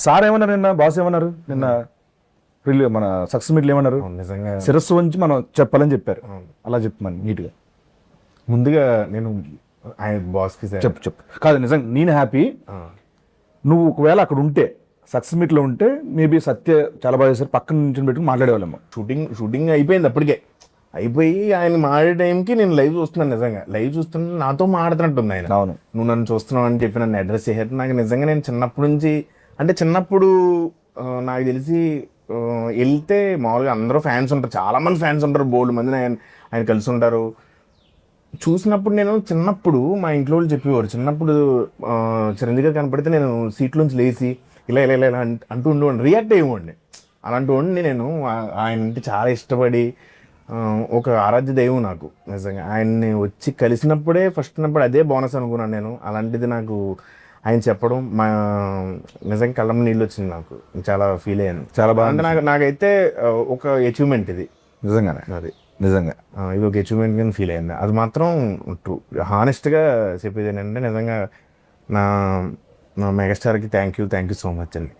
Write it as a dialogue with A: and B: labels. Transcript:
A: Sir ఏమన్నారు నిన్న, boss ఏమన్నారు నిన్న, మన సక్సెస్ మీట్లు ఏమన్నారు?
B: నిజంగా
A: శిరస్సు వంచి మనం చెప్పాలని చెప్పారు. అలా చెప్పమని నీట్గా
B: ముందుగా నేను ఆయన బాస్కి
A: చెప్పు. కాదు నిజంగా నేను హ్యాపీ. నువ్వు ఒకవేళ అక్కడ ఉంటే, సక్సెస్ మీట్లో ఉంటే మేబీ సత్య చాలా బాగా చేశారు, పక్కన నుంచి పెట్టుకుని మాట్లాడేవాళ్ళము.
B: షూటింగ్ అయిపోయింది, అప్పటికే అయిపోయి ఆయన మాడే టైంకి నేను లైవ్ చూస్తున్నాను. నిజంగా లైవ్ చూస్తుంటే నాతో మాడుతున్నట్టుంది ఆయన.
A: అవును,
B: నువ్వు నన్ను చూస్తున్నావు అని చెప్పి నన్ను అడ్రస్ చేశారు. నాకు నిజంగా నేను చిన్నప్పటి నుంచి, అంటే చిన్నప్పుడు నాకు తెలిసి వెళ్తే మామూలుగా అందరూ ఫ్యాన్స్ ఉంటారు, చాలా మంది ఫ్యాన్స్ ఉంటారు, బోల్డ్ మంది ఆయన కలిసి ఉంటారు. చూసినప్పుడు నేను చిన్నప్పుడు మా ఇంట్లో వాళ్ళు చెప్పేవారు, చిన్నప్పుడు చిరంజీవి గారు కనపడితే నేను సీట్లోంచి లేచి ఇలా ఇలా ఇలా అంటూ ఉండేవాడిని, రియాక్ట్ అయ్యేవాడిని. అలాంటి వాడిని నేను. ఆయన అంటే చాలా ఇష్టపడి, ఒక ఆరాధ్య దైవం నాకు. నిజంగా ఆయన్ని వచ్చి కలిసినప్పుడే ఫస్ట్ అదే బోనస్ అనుకున్నాను నేను. అలాంటిది నాకు ఆయన చెప్పడం నిజంగా కళ్ళం నీళ్ళు వచ్చింది, నాకు చాలా ఫీల్ అయ్యాను.
A: చాలా బాగా.
B: అంటే నాకైతే ఒక అచీవ్మెంట్ ఇది,
A: నిజంగానే.
B: అది
A: నిజంగా
B: ఇది ఒక అచీవ్మెంట్ కింద ఫీల్ అయింది. అది మాత్రం ట్రూ. హానెస్ట్గా చెప్పేది ఏంటంటే నిజంగా నా మెగాస్టార్కి థ్యాంక్ యూ సో మచ్ అండి.